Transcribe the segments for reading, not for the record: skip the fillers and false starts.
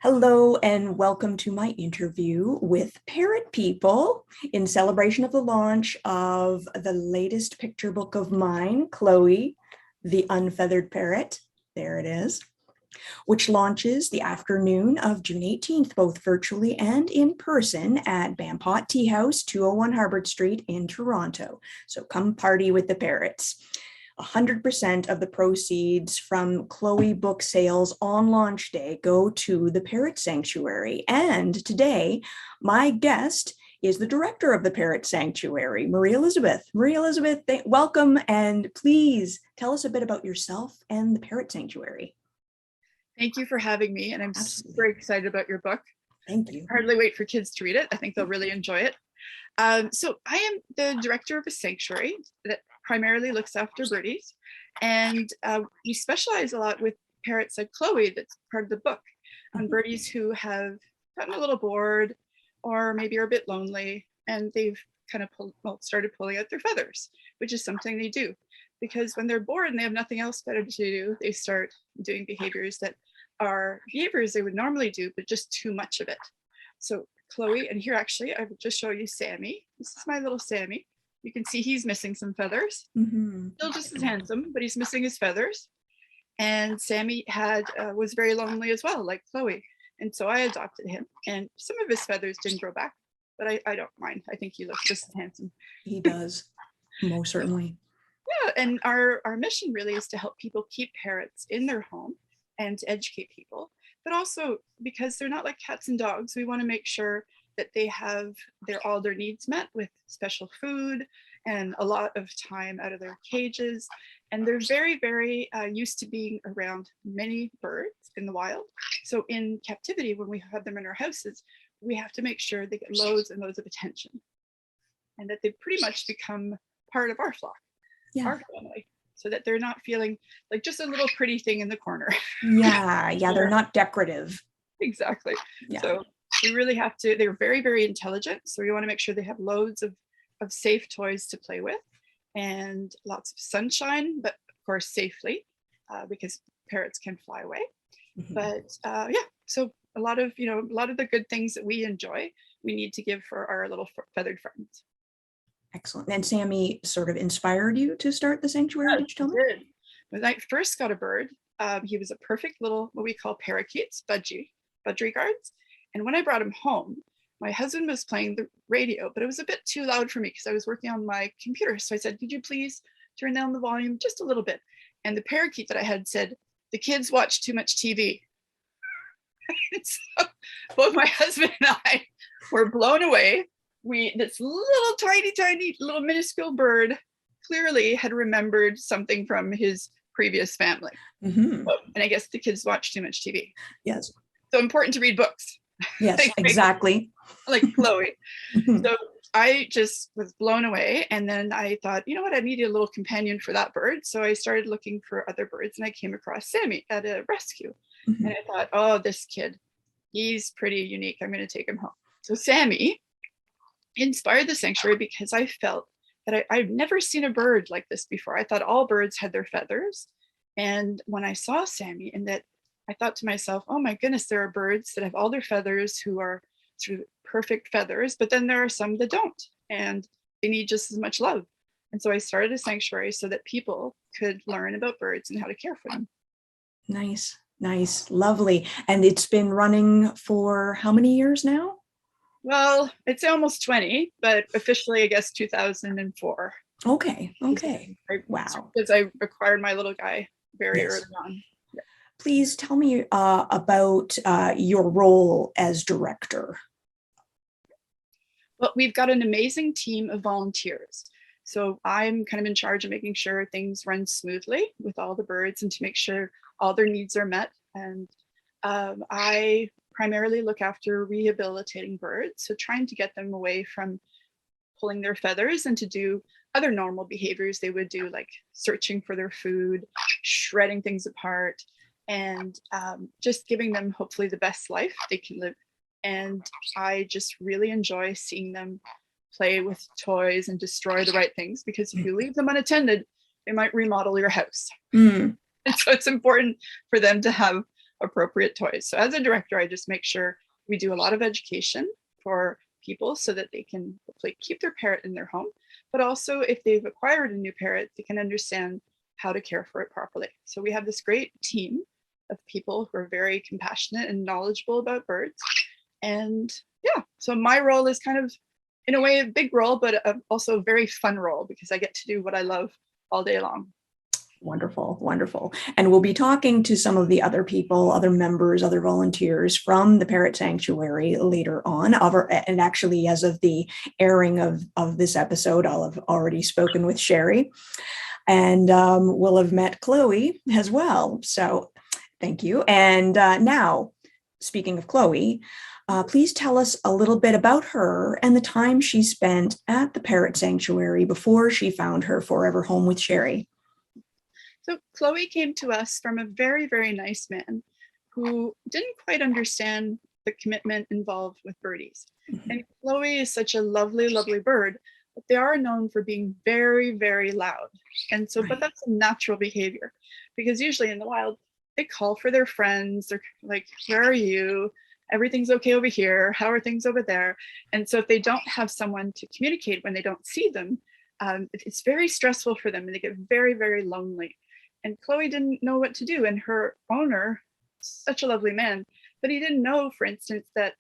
Hello and welcome to my interview with Parrot People in celebration of the launch of the latest picture book of mine, Chloe, the Unfeathered Parrot. There it is, which launches the afternoon of June 18th, both virtually and in person at Bampot Tea House, 201 Harbord Street in Toronto. So come party with the parrots. 100% of the proceeds from Chloe book sales on launch day go to the Parrot Sanctuary. And today, my guest is the director of the Parrot Sanctuary, Marie-Elisabeth. Marie-Elisabeth, welcome, and please tell us a bit about yourself and the Parrot Sanctuary. Thank you for having me, and I'm super excited about your book. Thank you. I hardly wait for kids to read it. I think they'll really enjoy it. So I am the director of a sanctuary that primarily looks after birdies, and we specialize a lot with parrots like Chloe, that's part of the book, on birdies who have gotten a little bored or maybe are a bit lonely, and they've kind of started pulling out their feathers, which is something they do. Because when they're bored and they have nothing else better to do, they start doing behaviors that are behaviors they would normally do, but just too much of it. So Chloe, and here actually, I will just show you Sammy. This is my little Sammy. You can see he's missing some feathers. Still just as handsome, but he's missing his feathers. And Sammy was very lonely as well, like Chloe. And so I adopted him, and some of his feathers didn't grow back, but I don't mind. I think he looks just as handsome. He does, most certainly. Yeah, and our mission really is to help people keep parrots in their home and to educate people, but also because they're not like cats and dogs, we want to make sure that they have all their needs met with special food and a lot of time out of their cages. And they're very, very used to being around many birds in the wild. So in captivity, when we have them in our houses, we have to make sure they get loads and loads of attention and that they pretty much become part of our flock. Our family, so that they're not feeling like just a little pretty thing in the corner. Yeah, they're not decorative. Exactly. Yeah. So we really have to, they're very, very intelligent. So we want to make sure they have loads of safe toys to play with and lots of sunshine, but of course safely, because parrots can fly away. But yeah, so a lot of the good things that we enjoy, we need to give for our little feathered friends. Excellent. And Sammy sort of inspired you to start the sanctuary, did you tell me? Did. When I first got a bird, he was a perfect little, what we call parakeets, budgerigars. And when I brought him home, my husband was playing the radio, but it was a bit too loud for me because I was working on my computer. So I said, could you please turn down the volume just a little bit? And the parakeet that I had said, the kids watch too much TV. So both my husband and I were blown away. This little tiny little minuscule bird clearly had remembered something from his previous family. And I guess the kids watch too much TV. Yes. So important to read books. Yes, exactly. Like Chloe. So I just was blown away. And then I thought, you know what, I needed a little companion for that bird. So I started looking for other birds and I came across Sammy at a rescue. And I thought, oh, this kid, he's pretty unique. I'm going to take him home. So Sammy inspired the sanctuary because I felt that I've never seen a bird like this before. I thought all birds had their feathers. And when I saw Sammy, and that I thought to myself, oh my goodness, there are birds that have all their feathers who are sort of perfect feathers, but then there are some that don't, and they need just as much love. And so I started a sanctuary so that people could learn about birds and how to care for them. Nice, lovely. And it's been running for how many years now? Well, it's almost 20, but officially, I guess 2004. Okay. Wow. Because I acquired my little guy very early on. Yeah. Please tell me about your role as director. Well, we've got an amazing team of volunteers. So I'm kind of in charge of making sure things run smoothly with all the birds and to make sure all their needs are met. And I primarily look after rehabilitating birds, so trying to get them away from pulling their feathers and to do other normal behaviors they would do, like searching for their food, shredding things apart, and just giving them hopefully the best life they can live. And I just really enjoy seeing them play with toys and destroy the right things, because if you leave them unattended, they might remodel your house. And so it's important for them to have appropriate toys. So as a director, I just make sure we do a lot of education for people so that they can hopefully keep their parrot in their home, but also if they've acquired a new parrot, they can understand how to care for it properly. So we have this great team of people who are very compassionate and knowledgeable about birds. And yeah, so my role is kind of, in a way, a big role, but also a very fun role because I get to do what I love all day long. Wonderful, wonderful. And we'll be talking to some of the other people, other members, other volunteers from the Parrot Sanctuary later on. And actually, as of the airing of this episode, I'll have already spoken with Sherry, and we'll have met Chloe as well. So thank you. And now, speaking of Chloe, please tell us a little bit about her and the time she spent at the Parrot Sanctuary before she found her forever home with Sherry. So Chloe came to us from a very, very nice man who didn't quite understand the commitment involved with birdies. Mm-hmm. And Chloe is such a lovely, lovely bird, but they are known for being very, very loud. And so, but that's a natural behavior because usually in the wild, they call for their friends. They're like, where are you? Everything's okay over here. How are things over there? And so if they don't have someone to communicate when they don't see them, it's very stressful for them and they get very, very lonely. And Chloe didn't know what to do. And her owner, such a lovely man, but he didn't know, for instance, that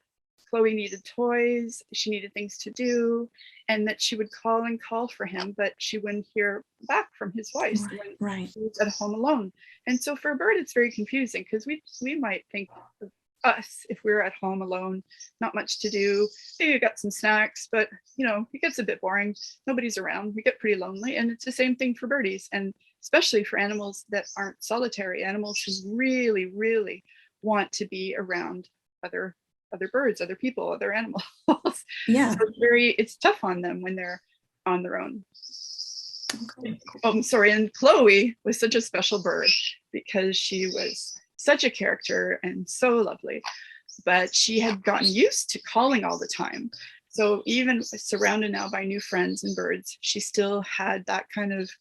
Chloe needed toys, she needed things to do, and that she would call and call for him, but she wouldn't hear back from his voice when he was at home alone. And so for a bird, it's very confusing because we might think of us if we were at home alone, not much to do, maybe we got some snacks, but you know, it gets a bit boring, nobody's around, we get pretty lonely. And it's the same thing for birdies, and especially for animals that aren't solitary, animals who really, really want to be around other birds, other people, other animals. Yeah. So it's tough on them when they're on their own. Okay. Oh, I'm sorry. And Chloe was such a special bird because she was such a character and so lovely, but she had gotten used to calling all the time. So even surrounded now by new friends and birds, she still had that kind of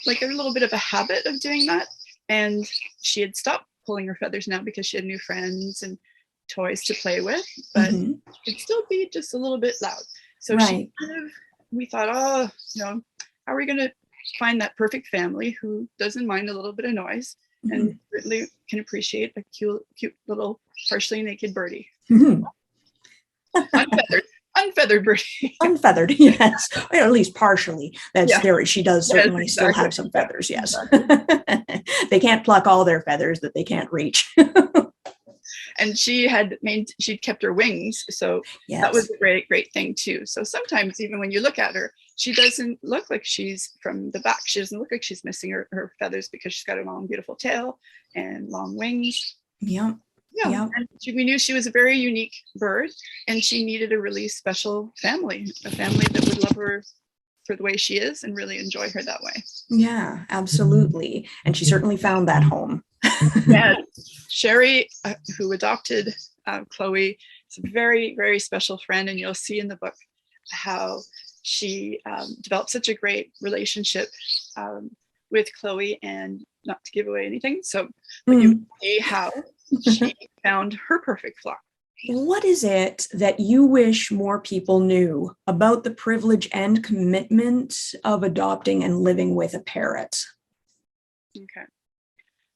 like a little bit of a habit of doing that. And she had stopped pulling her feathers now because she had new friends and toys to play with, but it'd still be just a little bit loud. So she we thought, oh, you know, how are we going to find that perfect family who doesn't mind a little bit of noise and certainly can appreciate a cute little partially naked birdie. Unfeathered birdie. Unfeathered, yes. Or at least partially. That's there. She does certainly still have some feathers, yes. They can't pluck all their feathers that they can't reach. And she'd kept her wings. So that was a great thing too. So sometimes even when you look at her, she doesn't look like she's from the back. She doesn't look like she's missing her feathers because she's got a long, beautiful tail and long wings. Yeah. And we knew she was a very unique bird and she needed a really special family, a family that would love her for the way she is and really enjoy her that way. Yeah, absolutely. And she certainly found that home. Yeah. Sherry, who adopted Chloe, is a very, very special friend. And you'll see in the book how she developed such a great relationship with Chloe, and not to give away anything. So you see how she found her perfect flock. What is it that you wish more people knew about the privilege and commitment of adopting and living with a parrot? Okay.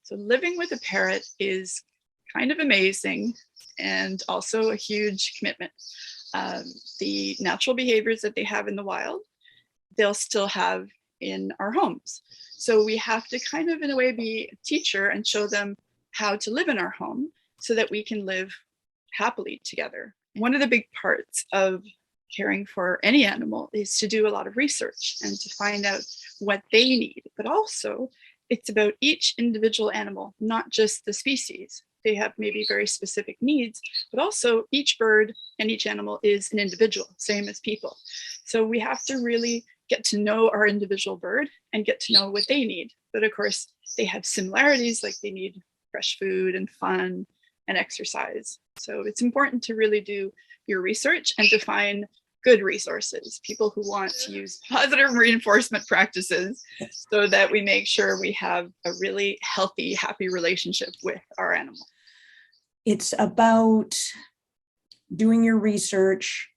So living with a parrot is kind of amazing and also a huge commitment. The natural behaviors that they have in the wild, they'll still have in our homes. So we have to kind of, in a way, be a teacher and show them how to live in our home so that we can live happily together. One of the big parts of caring for any animal is to do a lot of research and to find out what they need, but also it's about each individual animal, not just the species. They have maybe very specific needs, but also each bird and each animal is an individual, same as people. So we have to really get to know our individual bird and get to know what they need. But of course, they have similarities, like they need fresh food and fun and exercise. So it's important to really do your research and to find good resources, people who want to use positive reinforcement practices so that we make sure we have a really healthy, happy relationship with our animal. It's about doing your research,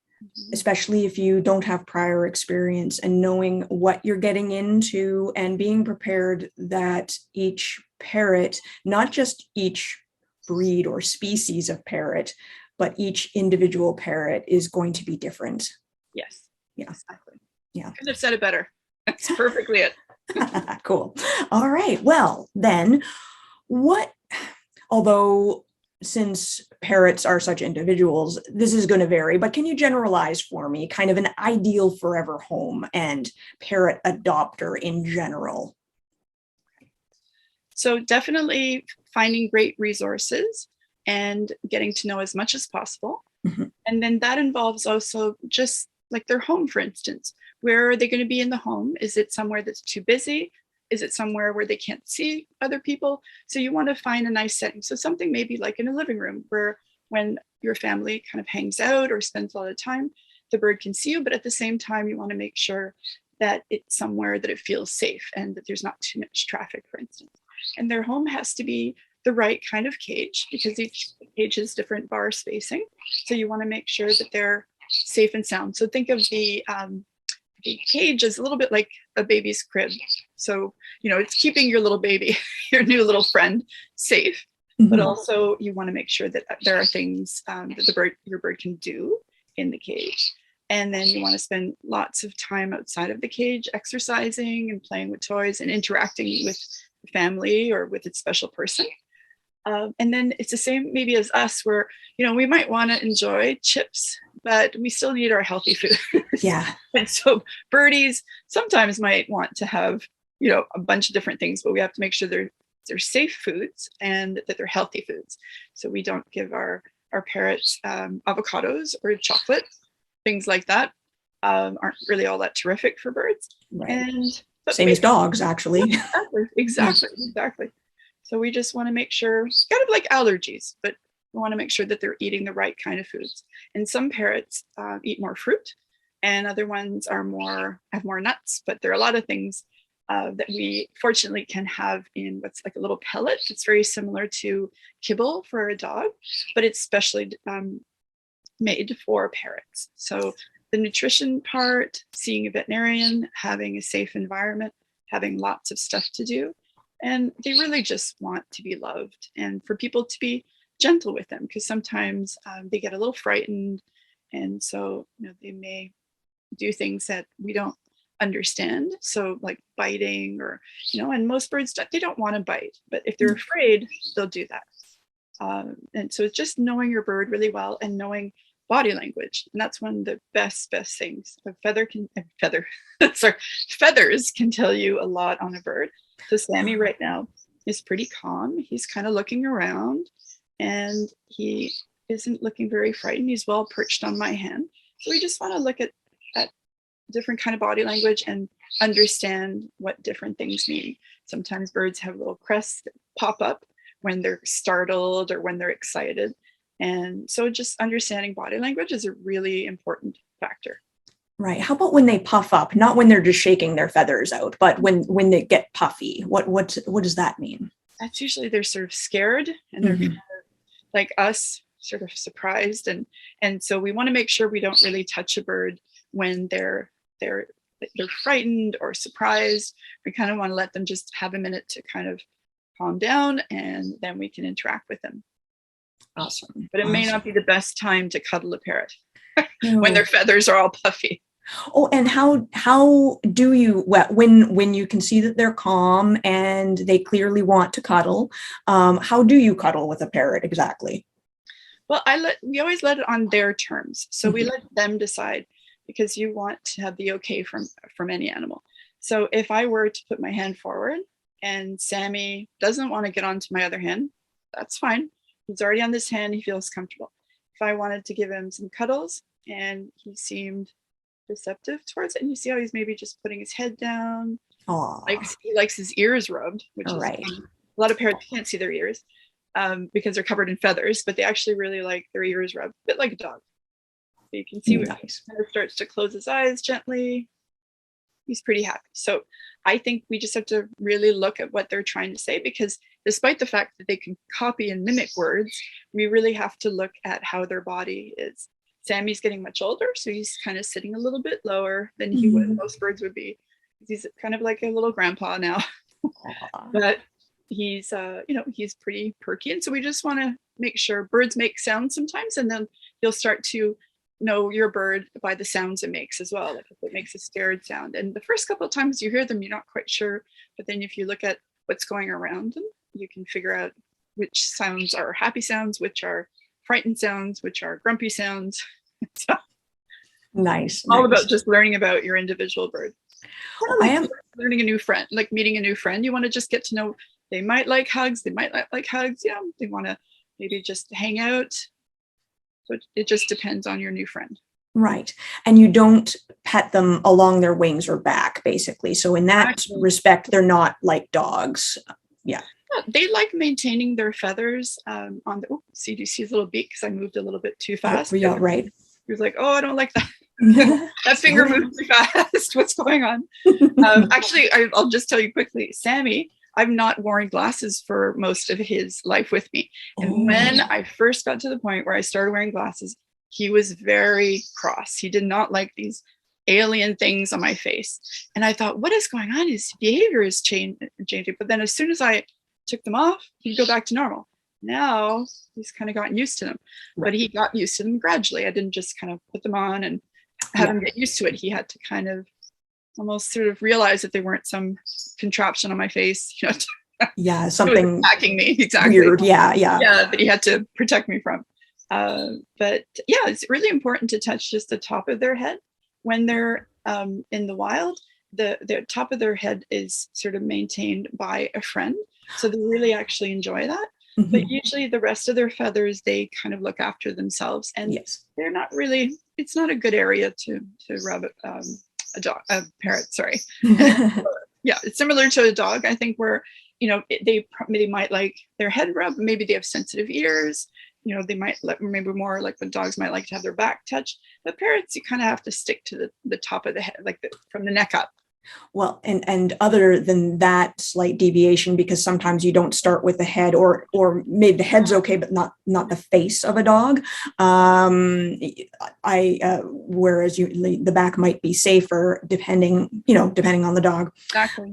especially if you don't have prior experience, and knowing what you're getting into and being prepared that each parrot, not just each breed or species of parrot, but each individual parrot is going to be different. Yes. Yeah. Exactly. Yeah. Couldn't have said it better. That's perfectly it. Cool. All right. Well, then although since parrots are such individuals, this is going to vary, but can you generalize for me kind of an ideal forever home and parrot adopter in general? So definitely finding great resources and getting to know as much as possible. Mm-hmm. And then that involves also just like their home, for instance. Where are they going to be in the home? Is it somewhere that's too busy? Is it somewhere where they can't see other people? So you want to find a nice setting. So something maybe like in a living room where when your family kind of hangs out or spends a lot of time, the bird can see you, but at the same time, you want to make sure that it's somewhere that it feels safe and that there's not too much traffic, for instance. And their home has to be the right kind of cage because each cage has different bar spacing. So you want to make sure that they're safe and sound. So think of the cage as a little bit like a baby's crib. So, it's keeping your little baby, your new little friend, safe. Mm-hmm. But also you want to make sure that there are things that your bird can do in the cage. And then you want to spend lots of time outside of the cage, exercising and playing with toys and interacting with the family or with its special person. And then it's the same maybe as us where, we might want to enjoy chips, but we still need our healthy food. Yeah. And so birdies sometimes might want to have, a bunch of different things, but we have to make sure they're safe foods and that they're healthy foods. So we don't give our parrots avocados or chocolate, things like that aren't really all that terrific for birds. Right. Same as dogs, actually. Exactly. So we just want to make sure, kind of like allergies, but we want to make sure that they're eating the right kind of foods. And some parrots eat more fruit, and other ones have more nuts. But there are a lot of things that we fortunately can have in what's like a little pellet. It's very similar to kibble for a dog, but it's specially made for parrots. So the nutrition part, seeing a veterinarian, having a safe environment, having lots of stuff to do. And they really just want to be loved and for people to be gentle with them because sometimes they get a little frightened. And so, they may do things that we don't understand. So like biting or, and most birds, they don't want to bite, but if they're afraid, they'll do that. And so it's just knowing your bird really well and knowing body language. And that's one of the best things. Feathers can tell you a lot on a bird. So Sammy right now is pretty calm. He's kind of looking around and he isn't looking very frightened. He's well perched on my hand. So we just want to look at different kind of body language and understand what different things mean. Sometimes birds have little crests that pop up when they're startled or when they're excited. And so just understanding body language is a really important factor. Right. How about when they puff up? Not when they're just shaking their feathers out, but when they get puffy. What does that mean? That's usually they're sort of scared and they're kind of like us, sort of surprised. And so we want to make sure we don't really touch a bird when they're frightened or surprised. We kind of want to let them just have a minute to kind of calm down and then we can interact with them. Awesome. But it may not be the best time to cuddle a parrot when their feathers are all puffy. Oh, and how do you, when you can see that they're calm and they clearly want to cuddle, how do you cuddle with a parrot exactly? Well, we always let it on their terms. So we let them decide because you want to have the okay from any animal. So if I were to put my hand forward and Sammy doesn't want to get onto my other hand, that's fine. He's already on this hand. He feels comfortable. If I wanted to give him some cuddles and he seemed receptive towards it, and you see how he's maybe just putting his head down. He likes his ears rubbed, which is right. A lot of parrots can't see their ears because they're covered in feathers, but they actually really like their ears rubbed, a bit like a dog. So you can see when Nice. he kind of starts to close his eyes gently. He's pretty happy. So I think we just have to really look at what they're trying to say, because despite the fact that they can copy and mimic words, we really have to look at how their body is. Sammy's getting much older, so he's kind of sitting a little bit lower than he would, most birds would be. He's kind of like a little grandpa now. But he's he's pretty perky, and so we just want to make sure. Birds make sounds sometimes, and then you'll start to know your bird by the sounds it makes as well. Like if it makes a scared sound, and the first couple of times you hear them, you're not quite sure, but then if you look at what's going around them, you can figure out which sounds are happy sounds, which are frightened sounds, which are grumpy sounds. So Nice. all about just learning about your individual bird. I am learning a new friend, like meeting a new friend. You want to just get to know, they might like hugs, they might not like hugs. Yeah, they want to maybe just hang out. So it just depends on your new friend. right. And you don't pet them along their wings or back, basically. So in that respect, they're not like dogs. Yeah. They like maintaining their feathers on the, oh, see, do you see his little beak? Because I moved a little bit too fast. Yeah, right. He was like, oh, I don't like that. That finger moved too fast. What's going on? Actually, I'll just tell you quickly, Sammy, I've not worn glasses for most of his life with me. And when I first got to the point where I started wearing glasses, he was very cross. He did not like these alien things on my face. And I thought, what is going on? His behavior is changing. But then as soon as I took them off, he'd go back to normal. Now he's kind of gotten used to them, but he got used to them gradually. I didn't just kind of put them on and have him get used to it. He had to kind of almost sort of realize that they weren't some contraption on my face, you know, something attacking me. Exactly. Weird. Yeah, that he had to protect me from. But yeah, it's really important to touch just the top of their head when they're in the wild. The top of their head is sort of maintained by a friend, so they really actually enjoy that. But usually the rest of their feathers, they kind of look after themselves, and they're not really, it's not a good area to rub a parrot, sorry. Yeah, it's similar to a dog, I think, where, you know, they might like their head rub, maybe they have sensitive ears, you know, they might maybe more like when dogs might like to have their back touched. But parrots, you kind of have to stick to the top of the head, like from the neck up. Well, and other than that slight deviation, because sometimes you don't start with the head, or maybe the head's okay, but not the face of a dog. Whereas the back might be safer depending on the dog. Exactly.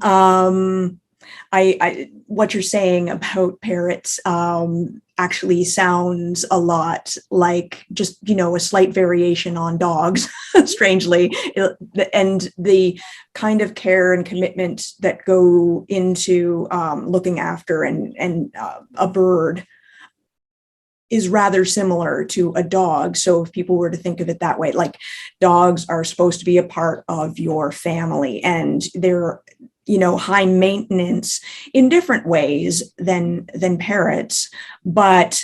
What you're saying about parrots actually sounds a lot like just, a slight variation on dogs, strangely. And the kind of care and commitment that go into looking after and a bird is rather similar to a dog. So if people were to think of it that way, like dogs are supposed to be a part of your family, and they're high maintenance in different ways than parrots, but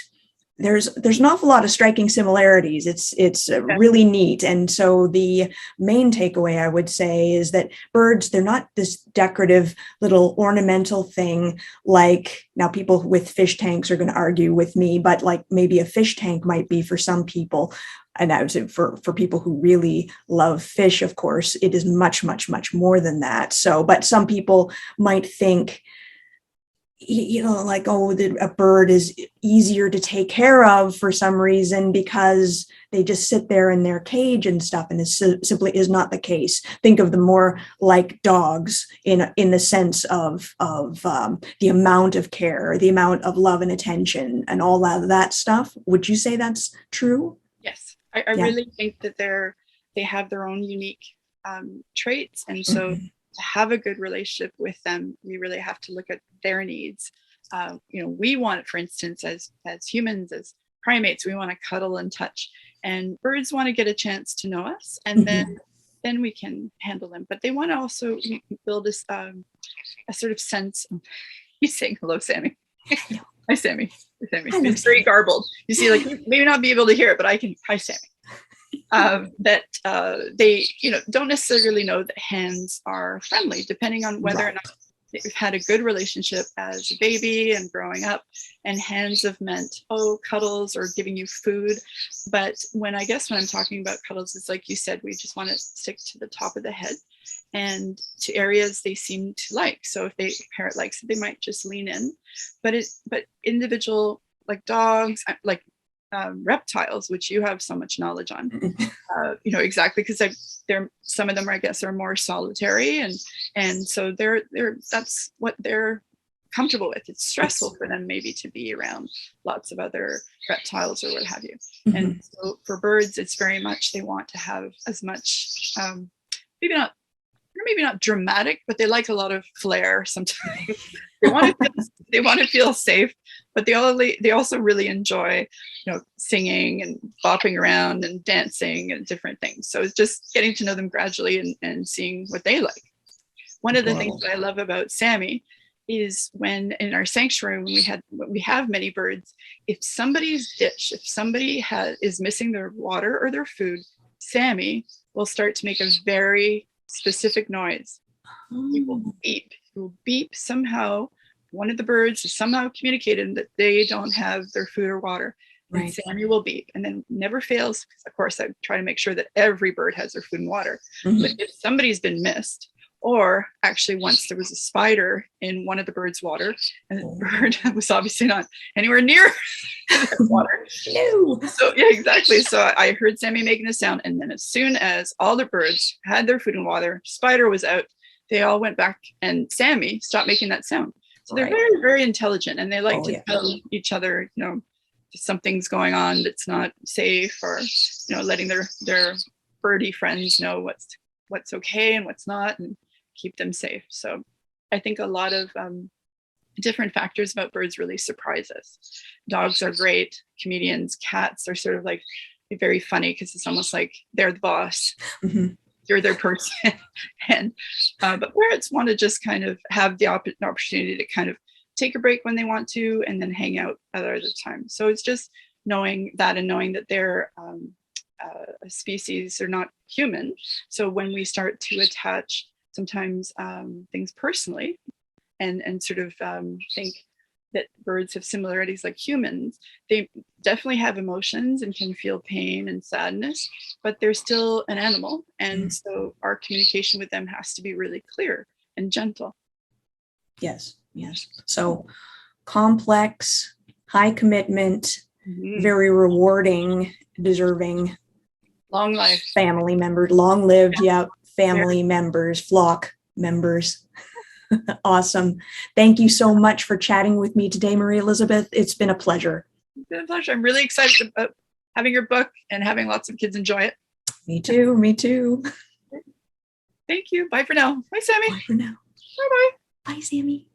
there's an awful lot of striking similarities. It's really neat. And so the main takeaway, I would say, is that birds, they're not this decorative little ornamental thing. Like, now people with fish tanks are going to argue with me, but like maybe a fish tank might be for some people. And I would say for people who really love fish, of course, it is much, much, much more than that. So, but some people might think, like, a bird is easier to take care of for some reason because they just sit there in their cage and stuff. And it simply is not the case. Think of them more like dogs in the sense of the amount of care, the amount of love and attention and all that stuff. Would you say that's true? Yes. I really think that they have their own unique traits. And so to have a good relationship with them, we really have to look at their needs. We want, for instance, as humans, as primates, we want to cuddle and touch. And birds want to get a chance to know us, and then we can handle them. But they want to also build a sort of sense of, he's saying hello, Sammy. Hi, Sammy. Sammy. It's very garbled. You see, like, maybe not be able to hear it, but I can. Hi, Sammy. They, don't necessarily know that hens are friendly, depending on whether or not they've had a good relationship as a baby and growing up, and hands have meant, oh, cuddles or giving you food. But when I'm talking about cuddles, it's like you said, we just want to stick to the top of the head and to areas they seem to like. So if a parrot likes it, they might just lean in. But individual, like dogs, like reptiles, which you have so much knowledge on, exactly, because some of them, I guess, are more solitary, and so they're that's what they're comfortable with. It's stressful for them maybe to be around lots of other reptiles or what have you. Mm-hmm. And so for birds, it's very much they want to have as much, maybe not dramatic, but they like a lot of flair sometimes. they want to feel safe, but they also really enjoy, singing and bopping around and dancing and different things. So it's just getting to know them gradually and seeing what they like. One of the things that I love about Sammy is when in our sanctuary, when we have many birds, if somebody is missing their water or their food, Sammy will start to make a very specific noise. He will beep. He will beep somehow. One of the birds has somehow communicated that they don't have their food or water. Right. And Sammy will beep, and then never fails. Because of course, I try to make sure that every bird has their food and water. Mm-hmm. But if somebody's been missed, or actually once there was a spider in one of the bird's water, and the bird was obviously not anywhere near water. No. So yeah, exactly. So I heard Sammy making a sound, and then as soon as all the birds had their food and water, spider was out, they all went back, and Sammy stopped making that sound. So they're very, very intelligent, and they like to tell each other, something's going on that's not safe, or letting their birdie friends know what's okay and what's not, and keep them safe. So I think a lot of different factors about birds really surprise us. Dogs are great, comedians, cats are sort of like very funny because it's almost like they're the boss. Mm-hmm. You're their person. And but parrots want to just kind of have the opportunity to kind of take a break when they want to, and then hang out at other times. So it's just knowing that, and knowing that they're a species, they're not human. So when we start to attach sometimes things personally, and sort of think that birds have similarities like humans, they definitely have emotions and can feel pain and sadness, but they're still an animal. And so our communication with them has to be really clear and gentle. Yes. So complex, high commitment, very rewarding, deserving. Long life. Family members, long lived, family members, flock members. Awesome. Thank you so much for chatting with me today, Marie-Elisabeth. It's been a pleasure. It's been a pleasure. I'm really excited about having your book and having lots of kids enjoy it. Me too. Thank you. Bye for now. Bye, Sammy. Bye for now. Bye-bye. Bye, Sammy.